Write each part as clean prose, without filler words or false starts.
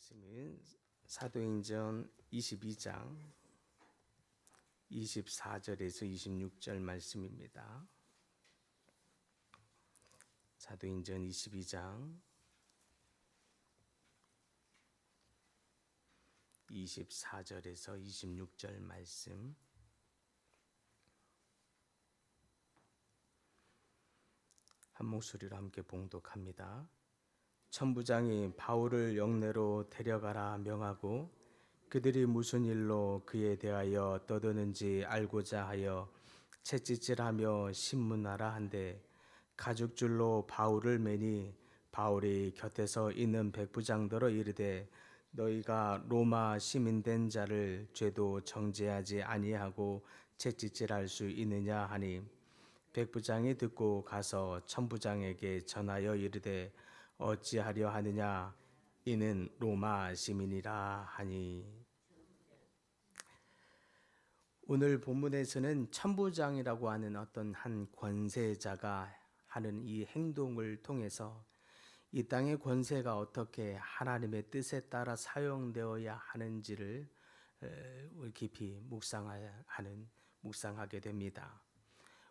말씀은 사도행전 22장 24절에서 26절 말씀입니다. 사도행전 22장 24절에서 26절 말씀. 한 목소리로 함께 봉독합니다. 천부장이 바울을 영내로 데려가라 명하고 그들이 무슨 일로 그에 대하여 떠드는지 알고자 하여 채찍질하며 신문하라 한데 가죽줄로 바울을 매니 바울이 곁에서 있는 백부장들어 이르되 너희가 로마 시민된 자를 죄도 정죄하지 아니하고 채찍질할 수 있느냐 하니 백부장이 듣고 가서 천부장에게 전하여 이르되 어찌하려 하느냐 이는 로마 시민이라 하니. 오늘 본문에서는 천부장이라고 하는 어떤 한 권세자가 하는 이 행동을 통해서 이 땅의 권세가 어떻게 하나님의 뜻에 따라 사용되어야 하는지를 깊이 묵상하게 됩니다.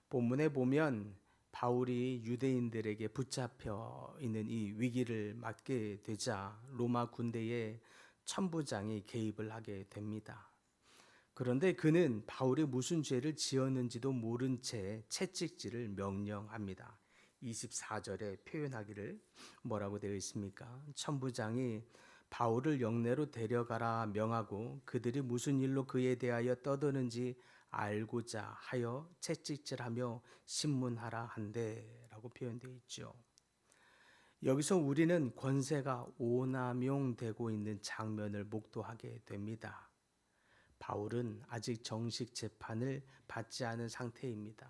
본문에 보면 바울이 유대인들에게 붙잡혀 있는 이 위기를 맞게 되자 로마 군대의 천부장이 개입을 하게 됩니다. 그런데 그는 바울이 무슨 죄를 지었는지도 모른 채 채찍질을 명령합니다. 24절에 표현하기를 뭐라고 되어 있습니까? 천부장이 바울을 영내로 데려가라 명하고 그들이 무슨 일로 그에 대하여 떠드는지 알고자 하여 채찍질하며 신문하라 한데 라고 표현되어 있죠. 여기서 우리는 권세가 오남용되고 있는 장면을 목도하게 됩니다. 바울은 아직 정식 재판을 받지 않은 상태입니다.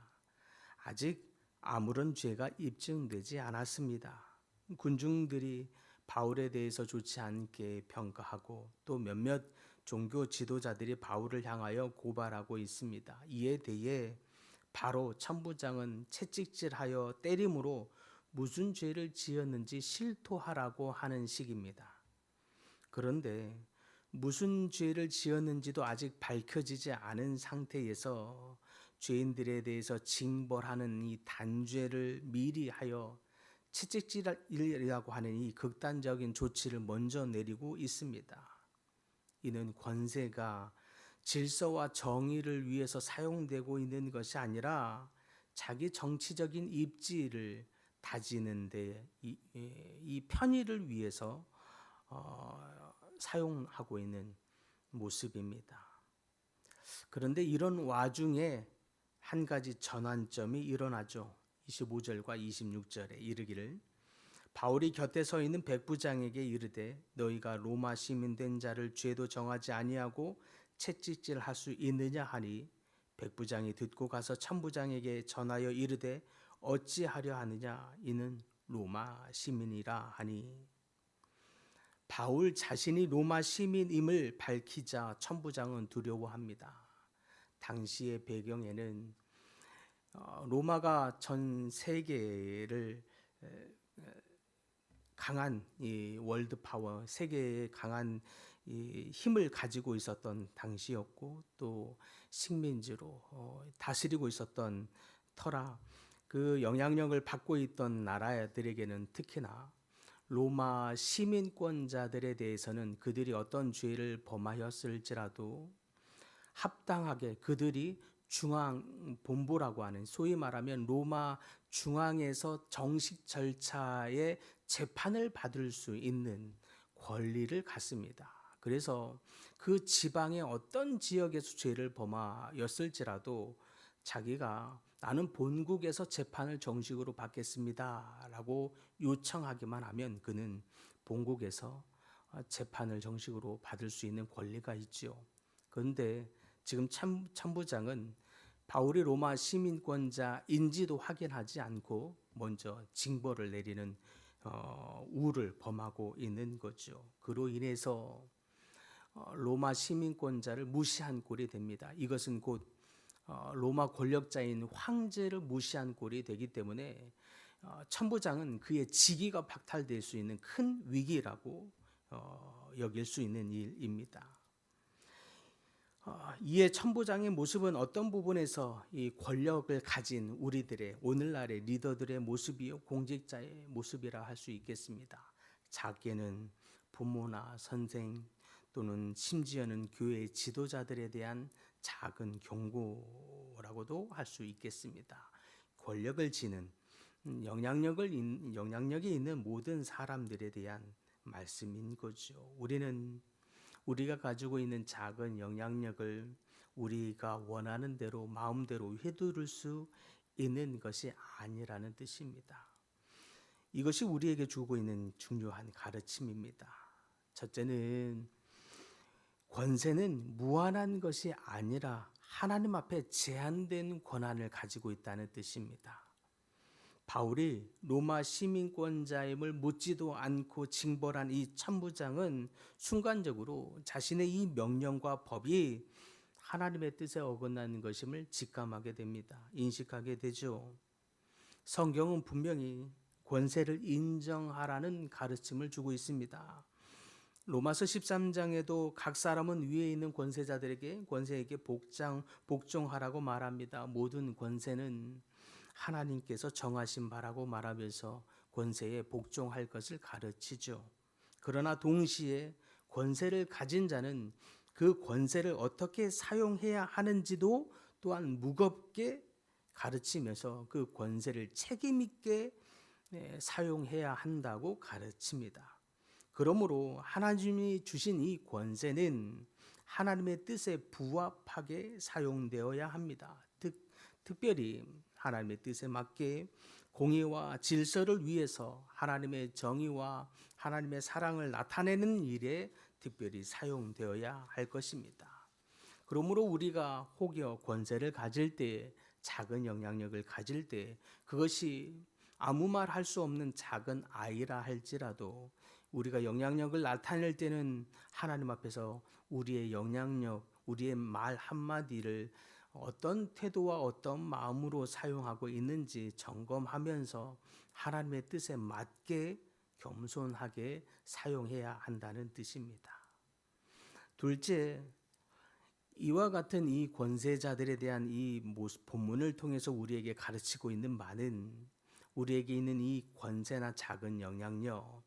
아직 아무런 죄가 입증되지 않았습니다. 군중들이 바울에 대해서 좋지 않게 평가하고 또 몇몇 종교 지도자들이 바울을 향하여 고발하고 있습니다. 이에 대해 바로 천부장은 채찍질하여 때림으로 무슨 죄를 지었는지 실토하라고 하는 식입니다. 그런데 무슨 죄를 지었는지도 아직 밝혀지지 않은 상태에서 죄인들에 대해서 징벌하는 이 단죄를 미리 하여 채찍질이라고 하는 이 극단적인 조치를 먼저 내리고 있습니다. 이는 권세가 질서와 정의를 위해서 사용되고 있는 것이 아니라 자기 정치적인 입지를 다지는데 이 편의를 위해서 사용하고 있는 모습입니다. 그런데 이런 와중에 한 가지 전환점이 일어나죠. 25절과 26절에 이르기를 바울이 곁에 서 있는 백부장에게 이르되 너희가 로마 시민 된 자를 죄도 정하지 아니하고 채찍질할 수 있느냐 하니 백부장이 듣고 가서 천부장에게 전하여 이르되 어찌하려 하느냐 이는 로마 시민이라 하니. 바울 자신이 로마 시민임을 밝히자 천부장은 두려워합니다. 당시의 배경에는 로마가 전 세계를 강한 이 월드 파워, 세계의 강한 이 힘을 가지고 있었던 당시였고 또 식민지로 다스리고 있었던 터라 그 영향력을 받고 있던 나라들에게는 특히나 로마 시민권자들에 대해서는 그들이 어떤 죄를 범하였을지라도 합당하게 그들이 중앙 본부라고 하는 소위 말하면 로마 중앙에서 정식 절차의 재판을 받을 수 있는 권리를 갖습니다. 그래서 그 지방의 어떤 지역에서 죄를 범하였을지라도 자기가 나는 본국에서 재판을 정식으로 받겠습니다 라고 요청하기만 하면 그는 본국에서 재판을 정식으로 받을 수 있는 권리가 있죠. 그런데 지금 천부장은 바울이 로마 시민권자인지도 확인하지 않고 먼저 징벌을 내리는 우를 범하고 있는 거죠. 그로 인해서 로마 시민권자를 무시한 꼴이 됩니다. 이것은 곧 로마 권력자인 황제를 무시한 꼴이 되기 때문에 천부장은 그의 직위가 박탈될 수 있는 큰 위기라고 여길 수 있는 일입니다. 이에 천부장의 모습은 어떤 부분에서 이 권력을 가진 우리들의 오늘날의 리더들의 모습이요, 공직자의 모습이라 할 수 있겠습니다. 작게는 부모나 선생 또는 심지어는 교회 지도자들에 대한 작은 경고라고도 할 수 있겠습니다. 권력을 지닌 영향력이 있는 모든 사람들에 대한 말씀인 거죠. 우리가 가지고 있는 작은 영향력을 우리가 원하는 대로 마음대로 휘두를 수 있는 것이 아니라는 뜻입니다. 이것이 우리에게 주고 있는 중요한 가르침입니다. 첫째는 권세는 무한한 것이 아니라 하나님 앞에 제한된 권한을 가지고 있다는 뜻입니다. 바울이 로마 시민권자임을 묻지도 않고 징벌한 이 천부장은 순간적으로 자신의 이 명령과 법이 하나님의 뜻에 어긋나는 것임을 직감하게 됩니다. 인식하게 되죠. 성경은 분명히 권세를 인정하라는 가르침을 주고 있습니다. 로마서 13장에도 각 사람은 위에 있는 권세에게 복종하라고 말합니다. 모든 권세는 하나님께서 정하신 바라고 말하면서 권세에 복종할 것을 가르치죠. 그러나 동시에 권세를 가진 자는 그 권세를 어떻게 사용해야 하는지도 또한 무겁게 가르치면서 그 권세를 책임 있게 사용해야 한다고 가르칩니다. 그러므로 하나님이 주신 이 권세는 하나님의 뜻에 부합하게 사용되어야 합니다. 특별히 하나님의 뜻에 맞게 공의와 질서를 위해서 하나님의 정의와 하나님의 사랑을 나타내는 일에 특별히 사용되어야 할 것입니다. 그러므로 우리가 혹여 권세를 가질 때, 작은 영향력을 가질 때, 그것이 아무 말 할 수 없는 작은 아이라 할지라도 우리가 영향력을 나타낼 때는 하나님 앞에서 우리의 영향력, 우리의 말 한마디를 어떤 태도와 어떤 마음으로 사용하고 있는지 점검하면서 하나님의 뜻에 맞게 겸손하게 사용해야 한다는 뜻입니다. 둘째, 이와 같은 이 권세자들에 대한 이 본문을 통해서 우리에게 가르치고 있는 말은 우리에게 있는 이 권세나 작은 영향력,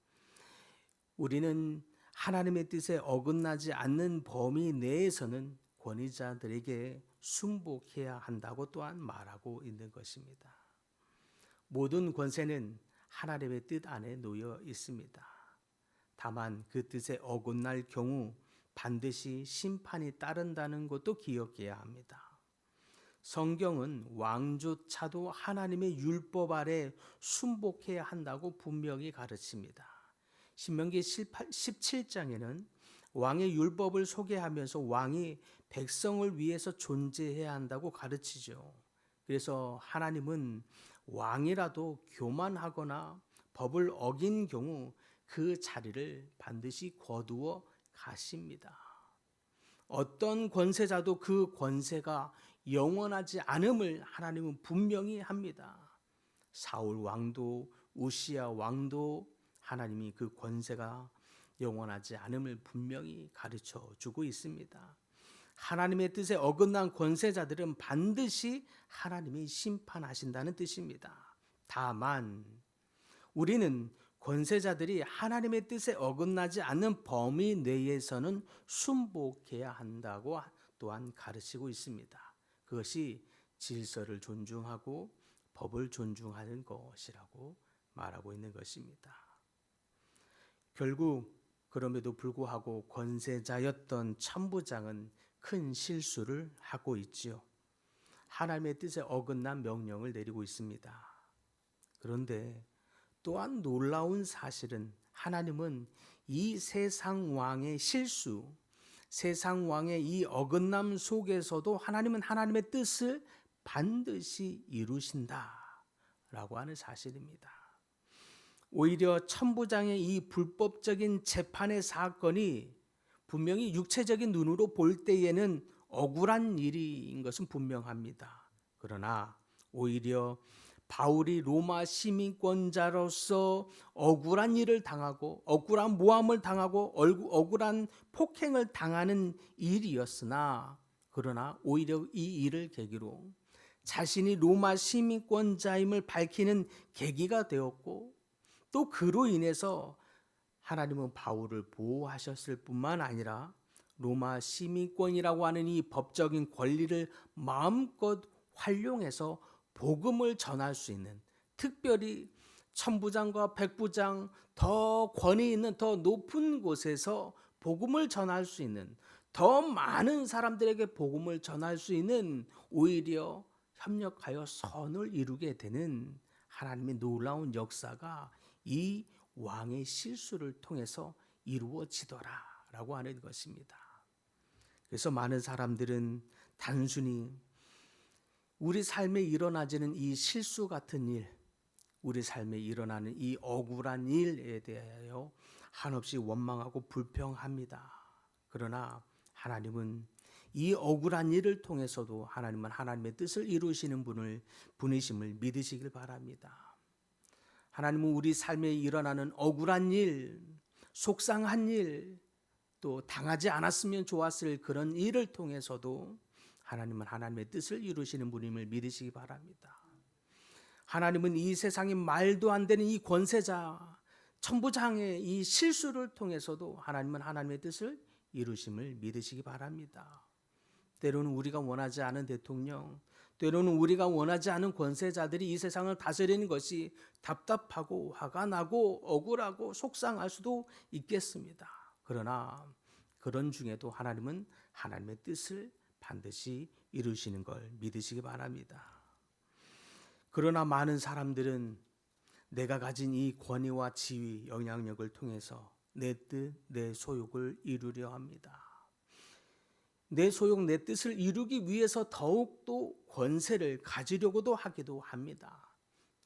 우리는 하나님의 뜻에 어긋나지 않는 범위 내에서는 권위자들에게 순복해야 한다고 또한 말하고 있는 것입니다. 모든 권세는 하나님의 뜻 안에 놓여 있습니다. 다만 그 뜻에 어긋날 경우 반드시 심판이 따른다는 것도 기억해야 합니다. 성경은 왕조차도 하나님의 율법 아래 순복해야 한다고 분명히 가르칩니다. 신명기 17장에는 왕의 율법을 소개하면서 왕이 백성을 위해서 존재해야 한다고 가르치죠. 그래서 하나님은 왕이라도 교만하거나 법을 어긴 경우 그 자리를 반드시 거두어 가십니다. 어떤 권세자도 그 권세가 영원하지 않음을 하나님은 분명히 합니다. 사울 왕도 우시야 왕도 하나님이 그 권세가 영원하지 않음을 분명히 가르쳐 주고 있습니다. 하나님의 뜻에 어긋난 권세자들은 반드시 하나님이 심판하신다는 뜻입니다. 다만 우리는 권세자들이 하나님의 뜻에 어긋나지 않는 범위 내에서는 순복해야 한다고 또한 가르치고 있습니다. 그것이 질서를 존중하고 법을 존중하는 것이라고 말하고 있는 것입니다. 결국 그럼에도 불구하고 권세자였던 천부장은 큰 실수를 하고 있지요. 하나님의 뜻에 어긋난 명령을 내리고 있습니다. 그런데 또한 놀라운 사실은 하나님은 이 세상 왕의 실수, 세상 왕의 이 어긋남 속에서도 하나님은 하나님의 뜻을 반드시 이루신다라고 하는 사실입니다. 오히려 천부장의 이 불법적인 재판의 사건이 분명히 육체적인 눈으로 볼 때에는 억울한 일인 것은 분명합니다. 그러나 오히려 바울이 로마 시민권자로서 억울한 일을 당하고 억울한 모함을 당하고 억울한 폭행을 당하는 일이었으나 그러나 오히려 이 일을 계기로 자신이 로마 시민권자임을 밝히는 계기가 되었고 또 그로 인해서 하나님은 바울을 보호하셨을 뿐만 아니라 로마 시민권이라고 하는 이 법적인 권리를 마음껏 활용해서 복음을 전할 수 있는, 특별히 천부장과 백부장 더 권위 있는 더 높은 곳에서 복음을 전할 수 있는, 더 많은 사람들에게 복음을 전할 수 있는, 오히려 협력하여 선을 이루게 되는 하나님의 놀라운 역사가 이 왕의 실수를 통해서 이루어지더라라고 하는 것입니다. 그래서 많은 사람들은 단순히 우리 삶에 일어나지는 이 실수 같은 일, 우리 삶에 일어나는 이 억울한 일에 대하여 한없이 원망하고 불평합니다. 그러나 하나님은 이 억울한 일을 통해서도 하나님은 하나님의 뜻을 이루시는 분이심을 믿으시길 바랍니다. 하나님은 우리 삶에 일어나는 억울한 일, 속상한 일, 또 당하지 않았으면 좋았을 그런 일을 통해서도 하나님은 하나님의 뜻을 이루시는 분임을 믿으시기 바랍니다. 하나님은 이 세상에 말도 안 되는 이 권세자, 천부장의 이 실수를 통해서도 하나님은 하나님의 뜻을 이루심을 믿으시기 바랍니다. 때로는 우리가 원하지 않은 대통령, 때로는 우리가 원하지 않은 권세자들이 이 세상을 다스리는 것이 답답하고 화가 나고 억울하고 속상할 수도 있겠습니다. 그러나 그런 중에도 하나님은 하나님의 뜻을 반드시 이루시는 걸 믿으시기 바랍니다. 그러나 많은 사람들은 내가 가진 이 권위와 지위, 영향력을 통해서 내 뜻, 내 소욕을 이루려 합니다. 내 소욕, 내 뜻을 이루기 위해서 더욱더 권세를 가지려고도 하기도 합니다.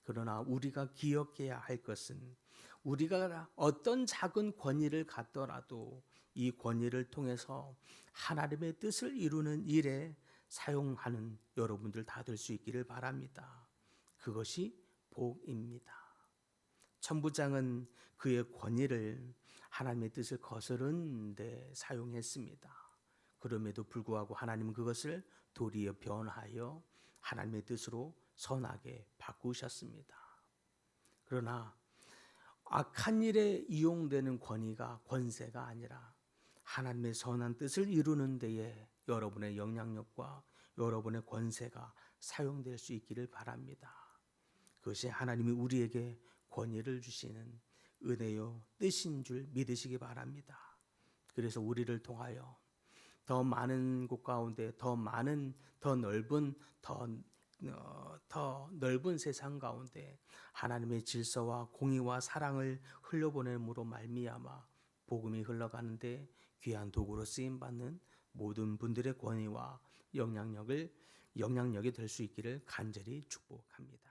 그러나 우리가 기억해야 할 것은 우리가 어떤 작은 권위를 갖더라도 이 권위를 통해서 하나님의 뜻을 이루는 일에 사용하는 여러분들 다 될 수 있기를 바랍니다. 그것이 복입니다. 천부장은 그의 권위를 하나님의 뜻을 거스르는 데 사용했습니다. 그럼에도 불구하고 하나님은 그것을 도리어 변하여 하나님의 뜻으로 선하게 바꾸셨습니다. 그러나 악한 일에 이용되는 권위가 권세가 아니라 하나님의 선한 뜻을 이루는 데에 여러분의 영향력과 여러분의 권세가 사용될 수 있기를 바랍니다. 그것이 하나님이 우리에게 권위를 주시는 은혜요 뜻인 줄 믿으시기 바랍니다. 그래서 우리를 통하여 더 많은 곳 가운데 더 넓은 세상 가운데 하나님의 질서와 공의와 사랑을 흘려보냄으로 말미암아 복음이 흘러가는데 귀한 도구로 쓰임 받는 모든 분들의 권위와 영향력이 될 수 있기를 간절히 축복합니다.